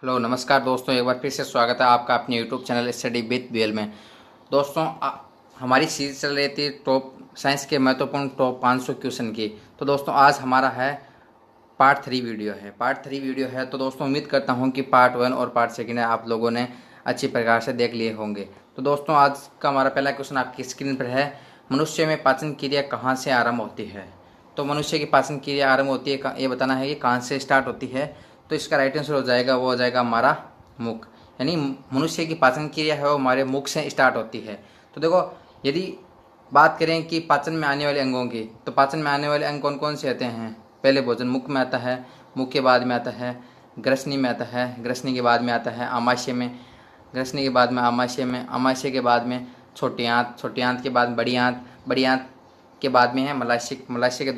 Hello नमस्कार दोस्तों, एक बार फिर से स्वागत है आपका अपने YouTube channel study with BL में। दोस्तों हमारी सीरीज चल रही थी टॉप साइंस के महत्वपूर्ण टॉप 500 क्वेश्चन की। तो दोस्तों आज हमारा है पार्ट 3 वीडियो है। तो दोस्तों उम्मीद करता हूं कि पार्ट 1 और पार्ट 2 आप लोगों ने अच्छी प्रकार से देख लिए होंगे। तो दोस्तों आज का हमारा पहला क्वेश्चन आपकी स्क्रीन पर है, मनुष्य में पाचन क्रिया कहाँ से आरंभ होती है। तो मनुष्य की पाचन क्रिया आरंभ होती है, ये बताना है कि कहाँ से स्टार्ट होती है। तो इसका राइट आंसर हो जाएगा, वो हो जाएगा हमारा मुख। यानी मनुष्य की पाचन क्रिया है वो हमारे मुख से स्टार्ट होती है। तो देखो, यदि बात करें कि पाचन में आने वाले अंगों की, तो पाचन में आने वाले अंग कौन कौन से आते हैं। पहले भोजन मुख में आता है, मुख के बाद में आता है ग्रसनी में आता है, ग्रसनी के बाद में आता है आमाशय में, ग्रसनी के बाद में आमाशय में, आमाशय के बाद में छोटी आंत, छोटी आंत के बाद बड़ी आंत, बड़ी आंत के बाद में है मलाशय, मलाशय के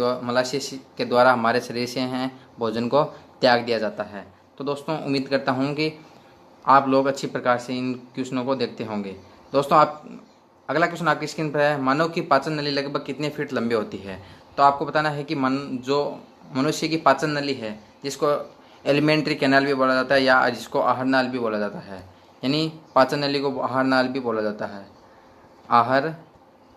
द्वारा हमारे शरीर से हैं भोजन को त्याग दिया जाता है। तो दोस्तों उम्मीद करता हूँ कि आप लोग अच्छी प्रकार से इन क्वेश्चनों को देखते होंगे। दोस्तों आप अगला क्वेश्चन आपकी स्क्रीन पर है, मानव की पाचन नली लगभग कितने फीट लंबी होती है। तो आपको बताना है कि जो मनुष्य की पाचन नली है, जिसको एलिमेंट्री कैनाल भी बोला जाता है या जिसको आहार नाल भी बोला जाता है, यानी पाचन नली को आहार नाल भी बोला जाता है, आहार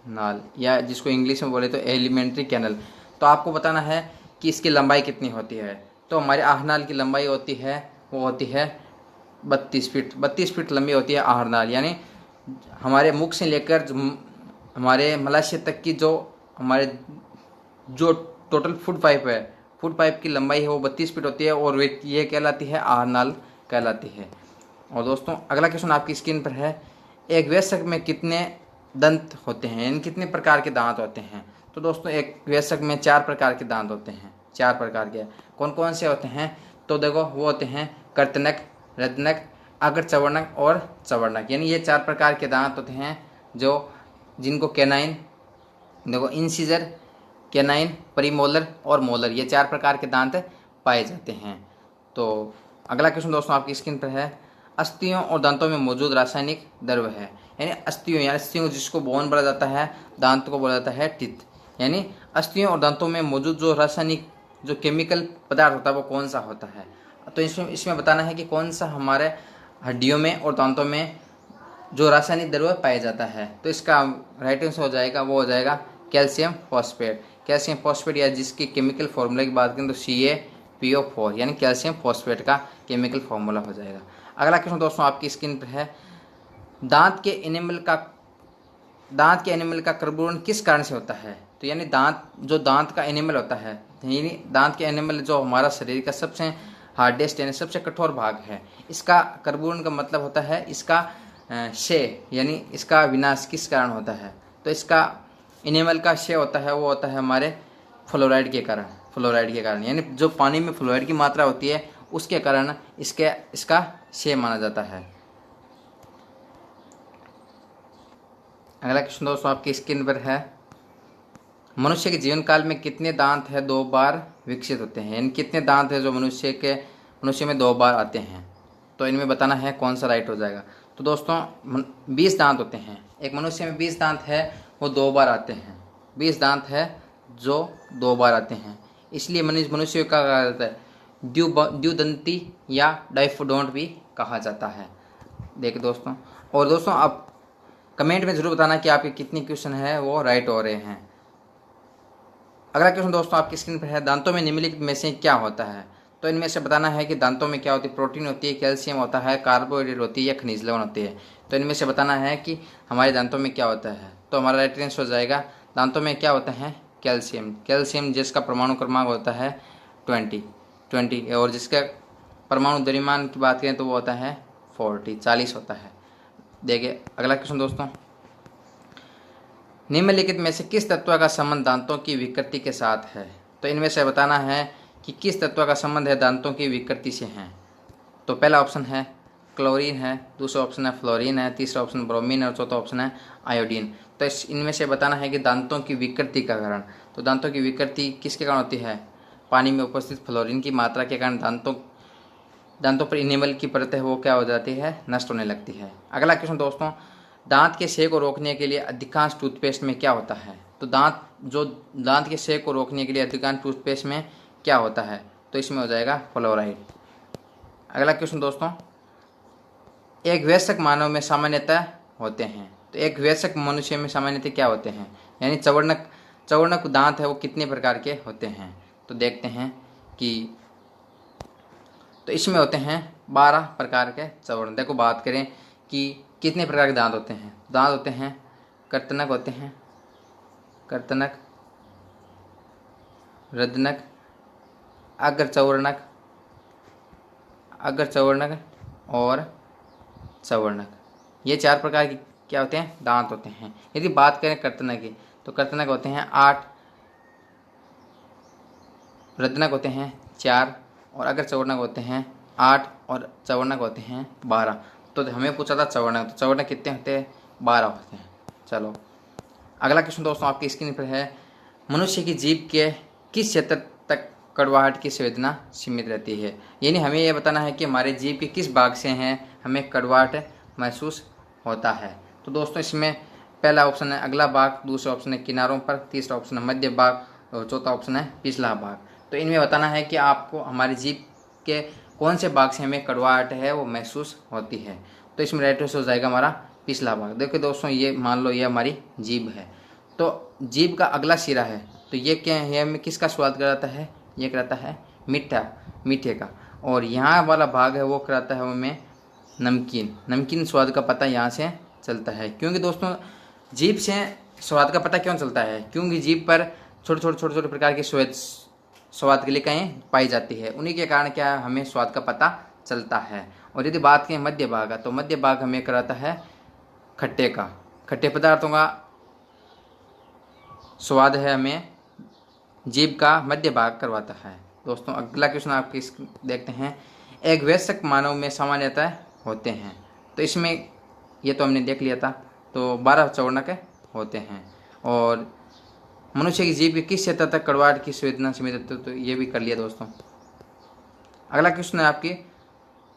नाल, या जिसको इंग्लिश में बोले तो एलिमेंट्री कैनल। तो आपको बताना है कि इसकी लंबाई कितनी होती है। तो हमारे आहार नाल की लंबाई होती है, वो होती है 32 फीट। 32 फीट लंबी होती है आहार नाल, यानी हमारे मुख से लेकर हमारे मलाशय तक की जो टोटल फूड पाइप है, फूड पाइप की लंबाई है वो 32 फीट होती है, और वे ये कहलाती है आहार नाल कहलाती है। और दोस्तों अगला क्वेश्चन आपकी स्क्रीन पर है, एक वयस्क में कितने दंत होते हैं, यानी कितने प्रकार के दांत होते हैं। तो दोस्तों एक वयस्क में 4 प्रकार के दांत होते हैं, 4 प्रकार के। कौन कौन से होते हैं, तो देखो वो होते हैं कर्तनक, रत्नक, अग्र चवर्णक और चवर्णक। यानी ये 4 प्रकार के दांत होते हैं जिनको कैनाइन, देखो इंसीजर, कैनाइन, प्रीमोलर और मोलर, ये 4 प्रकार के दांत पाए जाते हैं। तो अगला क्वेश्चन दोस्तों आपकी स्क्रीन पर है, अस्थियों और दांतों में मौजूद रासायनिक द्रव्य है। यानी अस्थियों जिसको बोन बोला जाता है, दांत को बोला जाता है टीथ। यानी अस्थियों और दांतों में मौजूद जो रासायनिक जो केमिकल पदार्थ होता है वो कौन सा होता है। तो इसमें बताना है कि कौन सा हमारे हड्डियों में और दांतों में जो रासायनिक द्रव्य पाया जाता है। तो इसका राइट आंसर हो जाएगा, वो हो जाएगा कैल्शियम फॉस्फेट। कैल्शियम फॉस्फेट, या जिसकी केमिकल फार्मूला की बात करें तो CaPO4, यानी कैल्शियम फॉस्फेट का केमिकल फार्मूला हो जाएगा। अगला क्वेश्चन दोस्तों आपकी स्क्रीन पर है, दांत के एनिमल का कर्बूरण किस कारण से होता है। तो यानी दांत का एनिमल होता है, यानी दांत के एनिमल जो हमारा शरीर का सबसे हार्डेस्ट यानी सबसे कठोर भाग है, इसका कर्बूरण का मतलब होता है इसका क्षय, यानी इसका विनाश किस कारण होता है। तो इसका एनिमल का क्षय होता है, वो होता है हमारे फ्लोराइड के कारण, यानी जो पानी में फ्लोराइड की मात्रा होती है उसके कारण इसका क्षय माना जाता है। अगला क्वेश्चन दोस्तों आपकी स्क्रीन पर है, मनुष्य के जीवन काल में कितने दांत है 2 बार विकसित होते हैं। यानी कितने दांत है जो मनुष्य में 2 बार आते हैं। तो इनमें बताना है कौन सा राइट हो जाएगा। तो दोस्तों 20 दांत होते हैं, एक मनुष्य में 20 दांत है वो 2 बार आते हैं। 20 दांत है जो 2 बार आते हैं, इसलिए मनुष्य का कहा जाता है द्विदंती या डाइफोडोंट भी कहा जाता है। देखिए दोस्तों, और दोस्तों आप कमेंट में ज़रूर बताना कि आपके कितने क्वेश्चन है वो राइट हो रहे हैं। अगला क्वेश्चन दोस्तों आपकी स्क्रीन पर है, दांतों में निम्नलिखित में से क्या होता है। तो इनमें से बताना है कि दांतों में क्या होती है, प्रोटीन होती है, कैल्शियम होता है, कार्बोहाइड्रेट होती है या खनिज लवण होती है। तो इनमें से बताना है कि हमारे दांतों में क्या होता है। तो हमारा राइट आंसर हो जाएगा, दांतों में क्या होता है, कैल्शियम जिसका परमाणु क्रमांक होता है 20, और जिसका परमाणु द्रव्यमान की बात करें तो वो होता है 40 होता है। देखिए अगला क्वेश्चन दोस्तों, निम्नलिखित में से किस तत्व का संबंध दांतों की विकृति के साथ है। तो इनमें से बताना है कि किस तत्व का संबंध है दांतों की विकृति से है। तो पहला ऑप्शन है क्लोरीन है, दूसरा ऑप्शन है फ्लोरीन है, तीसरा ऑप्शन ब्रोमीन है और चौथा ऑप्शन है आयोडीन। तो इनमें से बताना है कि दांतों की विकृति का कारण। तो दांतों की विकृति किसके कारण होती है, पानी में उपस्थित फ्लोरीन की मात्रा के कारण दांतों पर इनेमल की परत है वो क्या हो जाती है, नष्ट होने लगती है। अगला क्वेश्चन दोस्तों, दांत के क्षय को रोकने के लिए अधिकांश टूथपेस्ट में क्या होता है। तो दांत के क्षय को रोकने के लिए अधिकांश टूथपेस्ट में क्या होता है। तो इसमें हो जाएगा फ्लोराइड। अगला क्वेश्चन दोस्तों, एक वयस्क मानव में सामान्यतः होते हैं। तो एक वयस्क मनुष्य में सामान्यतः क्या होते हैं, यानी चौवर्णक दांत है वो कितने प्रकार के होते हैं। तो देखते हैं कि तो इसमें होते हैं 12 प्रकार के चौवर्ण। देखो बात करें कि कितने प्रकार के दांत होते हैं। दांत होते हैं कर्तनक होते हैं, कर्तनक, रदनक, अग्रचौवर्णक, अग्रचौवर्णक और चौवर्णक। ये 4 प्रकार के क्या होते हैं, दांत होते हैं। यदि बात करें कर्तनक की, तो कर्तनक होते हैं 8, रदनक होते हैं 4 और अग्रचौवर्णक होते हैं 8 और चौवर्णक होते हैं 12। तो हमें पूछा था चौवर्णक, तो चौवर्णक कितने होते हैं, 12 होते हैं। चलो अगला क्वेश्चन दोस्तों आपकी स्क्रीन पर है, मनुष्य की जीभ के किस क्षेत्र तक कड़वाहट की संवेदना सीमित रहती है। यानी हमें यह बताना है कि हमारे जीभ के किस भाग से हैं हमें कड़वाहट महसूस होता है। तो दोस्तों इसमें पहला ऑप्शन है अगला भाग, दूसरा ऑप्शन है किनारों पर, तीसरा ऑप्शन है मध्य भाग और चौथा ऑप्शन है पिछला भाग। तो इनमें बताना है कि आपको हमारी जीभ के कौन से भाग से हमें कड़वाहट है वो महसूस होती है। तो इसमें राइट हो जाएगा हमारा पिछला भाग। देखो दोस्तों ये मान लो ये हमारी जीभ है, तो जीभ का अगला सिरा है, तो ये क्या है, हमें किसका स्वाद कराता है, ये कराता है मीठे का। और यहाँ वाला भाग है वो कराता है हमें नमकीन स्वाद का पता यहाँ से चलता है। क्योंकि दोस्तों जीभ से स्वाद का पता क्यों चलता है, क्योंकि जीभ पर छोटे प्रकार के स्वाद के लिए कहीं पाई जाती है, उन्हीं के कारण क्या हमें स्वाद का पता चलता है। और यदि बात करें मध्य भाग का, तो मध्य भाग हमें कराता है खट्टे पदार्थों का स्वाद है हमें जीभ का मध्य भाग करवाता है। दोस्तों अगला क्वेश्चन आपके देखते हैं, एक वयस्क मानव में सामान्यतः होते हैं। तो इसमें ये तो हमने देख लिया था, तो 12 चौवर्णक होते हैं। और मनुष्य की जीभ के किस क्षेत्र तक कड़वाहट की संवेदना सीमित होती है, तो ये भी कर लिया दोस्तों। अगला क्वेश्चन है आपकी,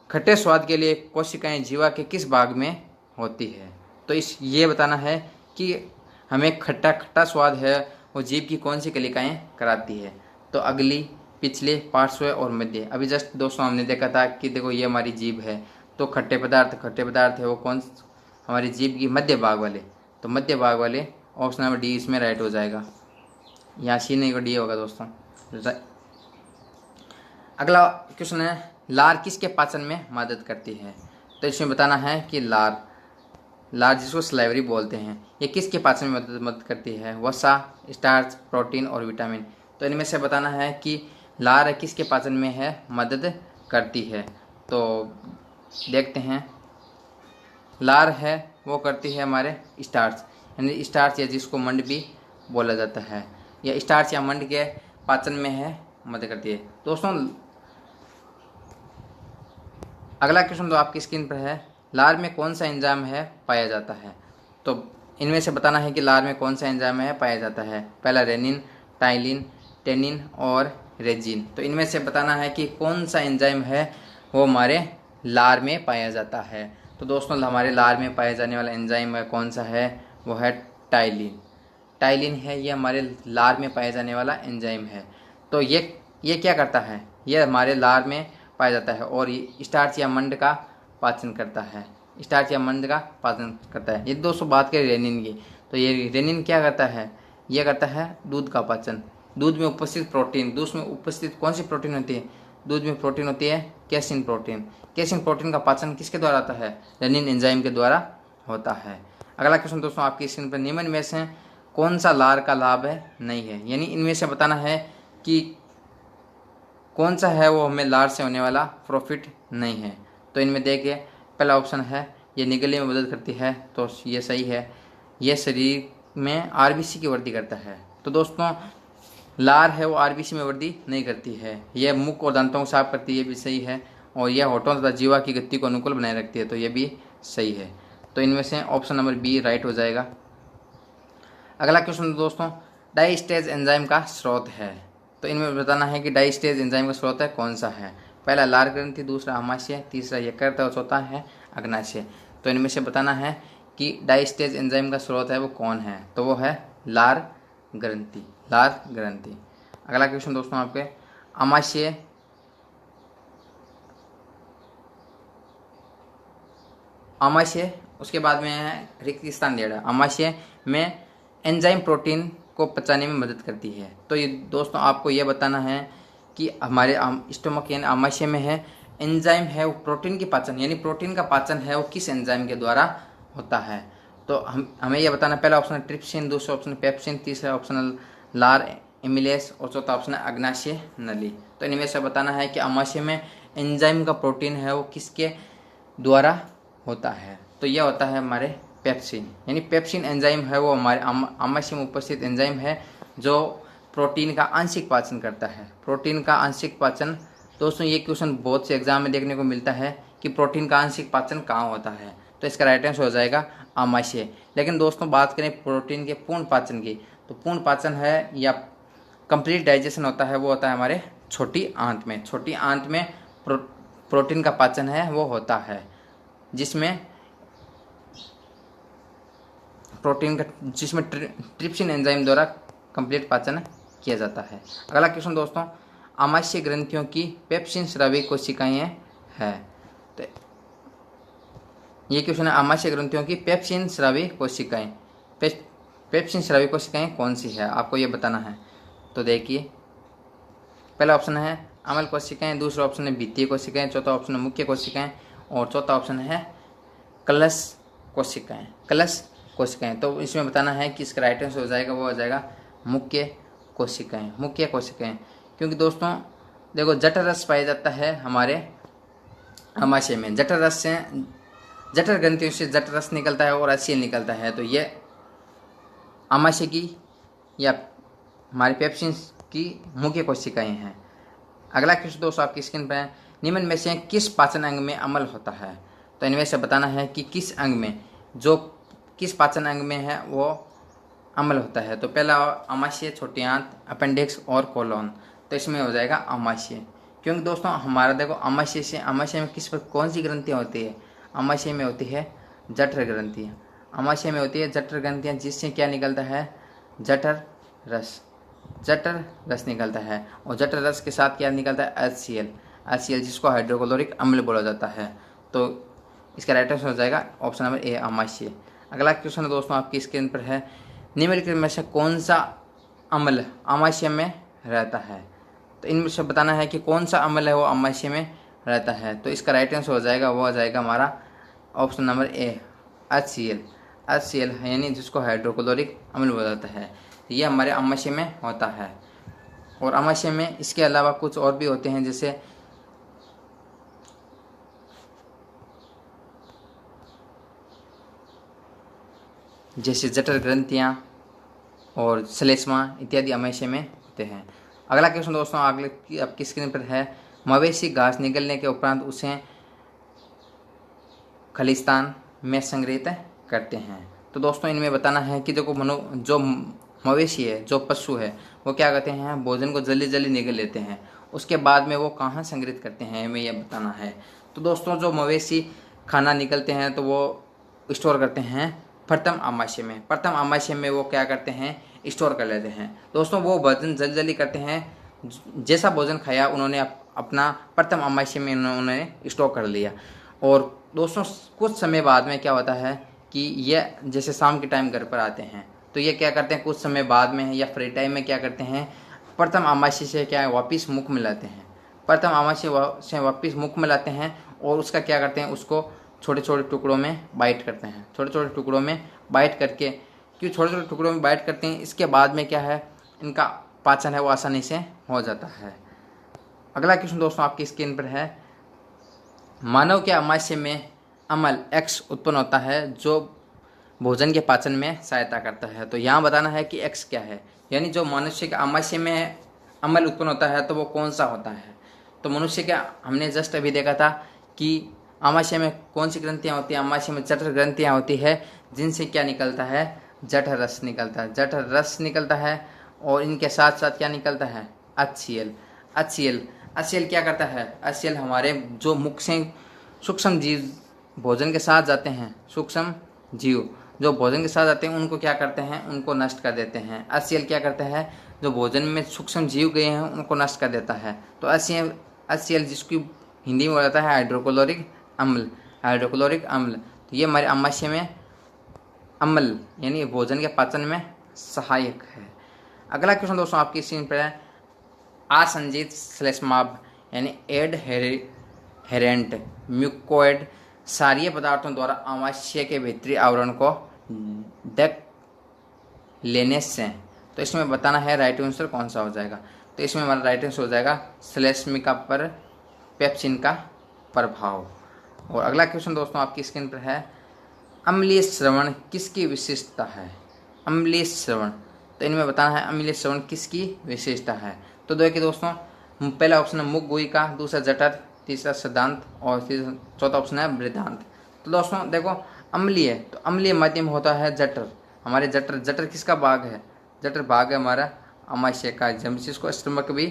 खट्टे स्वाद के लिए कोशिकाएं जीवा के किस भाग में होती है। तो ये बताना है कि हमें खट्टा स्वाद है वो जीभ की कौन सी कलिकाएं कराती है। तो अगली, पिछले, पार्श्व और मध्य। अभी जस्ट दोस्तों हमने देखा था कि देखो ये हमारी जीभ है, तो खट्टे पदार्थ है वो कौन हमारी जीभ की मध्य भाग वाले। तो मध्य भाग वाले ऑप्शन नंबर डी इसमें राइट हो जाएगा, यहाँ सी नहीं डी होगा दोस्तों। अगला क्वेश्चन है, लार किसके पाचन में मदद करती है। तो इसमें बताना है कि लार जिसको स्लाइवरी बोलते हैं, ये किसके पाचन में मदद करती है, वसा, स्टार्च, प्रोटीन और विटामिन। तो इनमें से बताना है कि लार किसके पाचन में है मदद करती है। तो देखते हैं, लार है वो करती है हमारे स्टार्च, यानी स्टार्च या जिसको मंड भी बोला जाता है, या स्टार्च या मंड के पाचन में है मदद करती है। दोस्तों अगला क्वेश्चन तो आपकी स्क्रीन पर है, लार में कौन सा एंजाइम है पाया जाता है। तो इनमें से बताना है कि लार में कौन सा एंजाइम है पाया जाता है। पहला रेनिन, टाइलिन, टेनिन और रेजिन। तो इनमें से बताना है कि कौन सा एंजाइम है वो हमारे लार में पाया जाता है। तो दोस्तों हमारे लार में पाया जाने वाला एंजाइम कौन सा है, वो है टाइलिन है, ये हमारे लार में पाया जाने वाला एंजाइम है। तो ये क्या करता है, ये हमारे लार में पाया जाता है और ये स्टार्च या मंड का पाचन करता है, ये दोस्तों बात करें रेनिन की, तो ये रेनिन क्या करता है, ये करता है दूध का पाचन। दूध में उपस्थित कौन सी प्रोटीन होती है, दूध में प्रोटीन होती है कैसिन प्रोटीन का पाचन किसके द्वारा होता है, रेनिन एंजाइम के द्वारा होता है। अगला क्वेश्चन दोस्तों आपकी स्क्रीन पर, निम्न में से कौन सा लार का लाभ नहीं है, यानी इनमें से बताना है कि कौन सा है वो हमें लार से होने वाला प्रॉफिट नहीं है। तो इनमें देखिए पहला ऑप्शन है ये निगलने में मदद करती है, तो ये सही है। ये शरीर में आरबीसी की वृद्धि करता है। तो दोस्तों लार है वो आरबीसी में वृद्धि नहीं करती है। यह मुख और दांतों को साफ करती है, ये भी सही है। और यह होठों तथा जीवा की गति को अनुकूल बनाए रखती है, तो ये भी सही है। तो इनमें से ऑप्शन नंबर बी राइट हो जाएगा। अगला क्वेश्चन दोस्तों, डाइस्टेज एंजाइम का स्रोत है। तो इनमें बताना है कि डाइस्टेज एंजाइम का स्रोत है कौन सा है। पहला लार ग्रंथि, दूसरा अमाशय, तीसरा यकृत और चौथा है अग्नाशय। तो इनमें से बताना है कि डाइस्टेज एंजाइम का स्रोत है वो कौन है, तो वो है लार ग्रंथि। अगला क्वेश्चन दोस्तों आपके, अमाशय आमाशय, उसके बाद में है रिक्त स्थान डेढ़ा। आमाशय में एंजाइम प्रोटीन को पचाने में मदद करती है। तो ये दोस्तों आपको ये बताना है कि हमारे स्टोमक यानी आमाशय में है एंजाइम है वो प्रोटीन की पाचन यानी प्रोटीन का पाचन है वो किस एंजाइम के द्वारा होता है। तो हमें यह बताना, पहला ऑप्शन है ट्रिप्सिन, दूसरा ऑप्शन है पेप्सिन, तीसरा ऑप्शन है लार एमिलेस और चौथा ऑप्शन है अग्नाशय नली। तो इनमें से बताना है कि आमाशय में एंजाइम का प्रोटीन है वो किसके द्वारा होता है। तो यह होता है हमारे पेप्सिन, यानी पेप्सिन एंजाइम है वो हमारे आमाशय में उपस्थित एंजाइम है जो प्रोटीन का आंशिक पाचन करता है। प्रोटीन का आंशिक पाचन, दोस्तों ये क्वेश्चन बहुत से एग्जाम में देखने को मिलता है कि प्रोटीन का आंशिक पाचन कहाँ होता है। तो इसका राइट आंसर हो जाएगा आमाशय। लेकिन दोस्तों बात करें प्रोटीन के पूर्ण पाचन की, तो पूर्ण पाचन है या कंप्लीट डाइजेशन होता है वो होता है हमारे छोटी आंत में। छोटी आंत में प्रोटीन का पाचन है वो होता है, जिसमें ट्रिप्सिन एंजाइम द्वारा कंप्लीट पाचन किया जाता है। अगला क्वेश्चन दोस्तों, आमाशय ग्रंथियों की पेप्सिन स्रावी कोशिकाएं है। तो ये क्वेश्चन है, आमाशय ग्रंथियों की पेप्सिन स्रावी कोशिकाएं, पेप्सिन स्रावी कोशिकाएं कौन सी है, आपको ये बताना है। तो देखिए, पहला ऑप्शन है अमल कोशिकाएं, दूसरा ऑप्शन है भित्तीय कोशिकाएं, चौथा ऑप्शन है मुख्य कोशिकाएं और चौथा ऑप्शन है कलश कोशिकाएं। कलश कोशिकाएं, तो इसमें बताना है कि इसका राइट आंसर हो जाएगा वो हो जाएगा मुख्य कोशिकाएं। मुख्य कोशिकाएं, क्योंकि दोस्तों देखो जठर रस पाया जाता है हमारे आमाशय में। जठर रस से, जठर ग्रंथियों से जठर रस निकलता है और एचसीएल निकलता है। तो ये आमाशय की या हमारे पेप्सिन की मुख्य कोशिकाएं हैं। अगला क्वेश्चन दोस्तों आपकी स्क्रीन पर है, निम्न में से किस पाचन अंग में अम्ल होता है। तो इनमें से बताना है कि किस अंग में, जो किस पाचन अंग में है वो अम्ल होता है। तो पहला आमाशय, छोटी आंत, अपेंडिक्स और कोलोन। तो इसमें हो जाएगा आमाशय, क्योंकि दोस्तों हमारा देखो आमाशय में किस पर कौन सी ग्रंथियाँ होती है। आमाशय में होती है जठर ग्रंथियाँ। आमाशय में होती है जठर ग्रंथियाँ, जिससे क्या निकलता है, जठर रस। जठर रस निकलता है और जठर रस के साथ क्या निकलता है, HCl, जिसको हाइड्रोक्लोरिक अम्ल बोला जाता है। तो इसका राइट आंसर हो जाएगा ऑप्शन नंबर ए, आमाशय। अगला क्वेश्चन है दोस्तों आपकी स्क्रीन पर है, निम्नलिखित में से कौन सा अम्ल आमाशय में रहता है। तो इनमें से बताना है कि कौन सा अम्ल है वो आमाशय में रहता है। तो इसका राइट आंसर हो जाएगा वो हो जाएगा हमारा ऑप्शन नंबर ए, HCl है, यानी जिसको हाइड्रोक्लोरिक अम्ल बोला जाता है। ये हमारे आमाशय में होता है। और आमाशय में इसके अलावा कुछ और भी होते हैं, जैसे जठर ग्रंथियाँ और श्लेष्मा इत्यादि आमाशय में होते हैं। अगला क्वेश्चन दोस्तों अगले आपकी स्क्रीन पर है, मवेशी घास निकलने के उपरांत उसे खलिस्तान में संग्रहित करते हैं। तो दोस्तों इनमें बताना है कि जो मवेशी है, जो पशु है, वो क्या करते हैं, भोजन को जल्दी जल्दी निगल लेते हैं, उसके बाद में वो कहाँ संग्रहित करते हैं, हमें यह बताना है। तो दोस्तों जो मवेशी खाना निकलते हैं तो वो स्टोर करते हैं प्रथम आमाशय में। प्रथम आमाशय में वो क्या करते हैं, स्टोर कर लेते हैं। दोस्तों वो भोजन जल्दी जल्दी करते हैं, जैसा भोजन खाया उन्होंने अपना प्रथम आमाशय में उन्होंने स्टोर कर लिया। और दोस्तों कुछ समय बाद में क्या होता है कि ये जैसे शाम के टाइम घर पर आते हैं तो ये क्या करते हैं, कुछ समय बाद में या फ्री टाइम में क्या करते हैं, प्रथम आमाशय से क्या वापिस मुख में लाते हैं। प्रथम आमाशय से वापिस मुख में लाते हैं और उसका क्या करते हैं, उसको छोटे छोटे टुकड़ों में बाइट करते हैं। छोटे छोटे टुकड़ों में बाइट करके, क्यों छोटे छोटे टुकड़ों में बाइट करते हैं, इसके बाद में क्या है, इनका पाचन है वो आसानी से हो जाता है। अगला क्वेश्चन दोस्तों आपकी स्क्रीन पर है, मानव के आमाशय में अम्ल X उत्पन्न होता है जो भोजन के पाचन में सहायता करता है। तो यहाँ बताना है कि X क्या है, यानी जो मनुष्य के आमाशय में अम्ल उत्पन्न होता है तो वो कौन सा होता है। तो मनुष्य का हमने जस्ट अभी देखा था कि आमाशय में कौन सी ग्रंथियाँ होती हैं, आमाशय में जठर ग्रंथियाँ होती है, जिनसे क्या निकलता है, जठर रस निकलता है। जठर रस निकलता है और इनके साथ साथ क्या निकलता है, HCl क्या करता है, HCl हमारे जो मुख से सूक्ष्म जीव भोजन के साथ जाते हैं, सूक्ष्म जीव जो भोजन के साथ आते हैं उनको क्या करते हैं, उनको नष्ट कर देते हैं। HCl क्या करता है, जो भोजन में सूक्ष्म जीव गए हैं उनको नष्ट कर देता है। तो HCl जिसकी हिंदी में बोला जाता है हाइड्रोक्लोरिक अम्ल। तो ये हमारे आमाशय में अम्ल यानी भोजन के पाचन में सहायक है। अगला क्वेश्चन दोस्तों आपकी स्क्रीन पर है, आसंजित श्लेष्माभ यानी एडहेरेंट म्यूकोइड क्षारीय पदार्थों द्वारा आमाशय के भीतरी आवरण को ढक लेने से, तो इसमें बताना है राइट आंसर कौन सा हो जाएगा। तो इसमें हमारा राइट आंसर हो जाएगा श्लेष्मिका पर पेप्सिन का प्रभाव। और अगला क्वेश्चन दोस्तों आपकी स्क्रीन पर है, अम्लीय श्रवण किसकी विशेषता है। अम्लीय श्रवण, तो इनमें बताना है अम्लीय श्रवण किसकी विशेषता है। तो देखिए दोस्तों, पहला ऑप्शन है मुख गुही का, दूसरा जठर, तीसरा सिद्धांत और चौथा ऑप्शन है वृद्धांत। तो दोस्तों देखो, अम्लीय, तो अम्लीय माध्यम होता है जठर। हमारे जठर किसका भाग है, जठर भाग है हमारा आमाशय का, जिसको स्टमक भी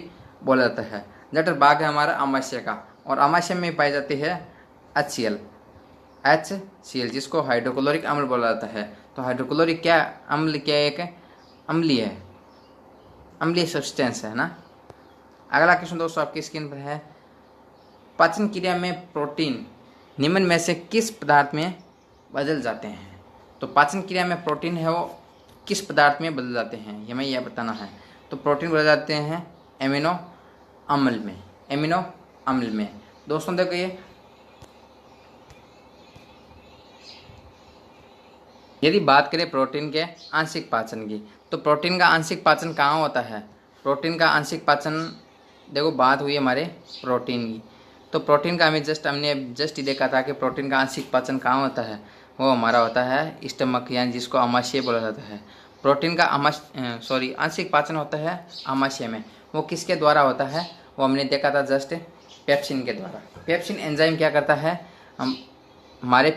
बोला जाता है। जठर भाग है हमारा आमाशय का, और आमाशय में पाई जाती है HCl, जिसको हाइड्रोक्लोरिक अम्ल बोला जाता है। तो हाइड्रोक्लोरिक क्या अम्ल, क्या एक अम्लीय है, अम्लीय सब्सटेंस है ना। अगला क्वेश्चन दोस्तों आपकी स्क्रीन पर है, पाचन क्रिया में प्रोटीन निम्न में से किस पदार्थ में बदल जाते हैं। तो पाचन क्रिया में प्रोटीन है वो किस पदार्थ में बदल जाते हैं, ये हमें यह बताना है। तो प्रोटीन बदल जाते हैं एमिनो अम्ल में, एमिनो अम्ल में। दोस्तों देखो, ये यदि बात करें प्रोटीन के आंशिक पाचन की, तो प्रोटीन का आंशिक पाचन कहाँ होता है। प्रोटीन का आंशिक पाचन, देखो बात हुई हमारे प्रोटीन की, तो प्रोटीन का हमने जस्ट ही देखा था कि प्रोटीन का आंशिक पाचन कहाँ होता है, वो हमारा होता है स्टमक, यानी जिसको आमाशय बोला जाता है। प्रोटीन का आंशिक पाचन होता है आमाशय में। वो किसके द्वारा होता है, वो हमने देखा था जस्ट पेप्सिन के द्वारा। पेप्सिन एंजाइम क्या करता है, हमारे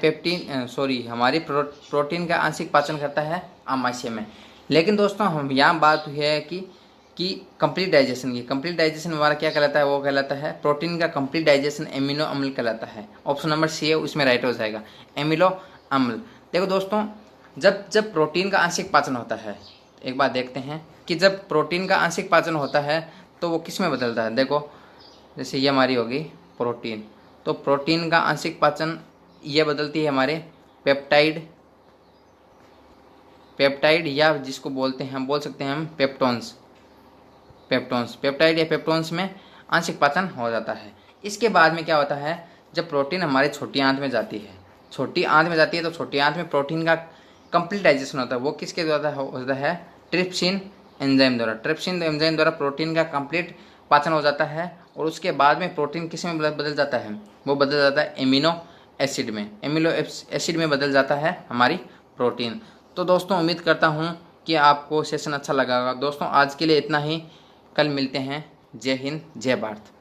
हमारी प्रोटीन का आंशिक पाचन करता है आमाशय में। लेकिन दोस्तों हम यहाँ बात हुई है कि कंप्लीट डाइजेशन की। कंप्लीट डाइजेशन हमारा क्या कहलाता है, वो कहलाता है प्रोटीन का कंप्लीट डाइजेशन एमिनो अम्ल कहलाता है। ऑप्शन नंबर सी है, उसमें राइट हो जाएगा एमिनो अम्ल। देखो दोस्तों, जब प्रोटीन का आंशिक पाचन होता है, एक बात देखते हैं कि जब प्रोटीन का आंशिक पाचन होता है तो वो किस में बदलता है। देखो जैसे ये हमारी होगी प्रोटीन, तो प्रोटीन का आंशिक पाचन ये बदलती है हमारे पेप्टाइड या जिसको बोलते हैं, हम बोल सकते हैं हम पेप्टोन्स, पेप्टाइड या पेप्टोन्स में आंशिक पाचन हो जाता है। इसके बाद में क्या होता है, जब प्रोटीन हमारे छोटी आंत में जाती है, तो छोटी आंत में प्रोटीन का कंप्लीट डाइजेशन होता है। वो किसके द्वारा होता है, ट्रिप्सिन एंजाइम द्वारा। ट्रिप्सिन एंजाइम द्वारा प्रोटीन का कंप्लीट पाचन हो जाता है, और उसके बाद में प्रोटीन किस में बदल जाता है, वो बदल जाता है एमिनो एसिड में बदल जाता है हमारी प्रोटीन। तो दोस्तों उम्मीद करता हूँ कि आपको सेशन अच्छा लगा होगा। दोस्तों आज के लिए इतना ही, कल मिलते हैं। जय हिंद, जय भारत।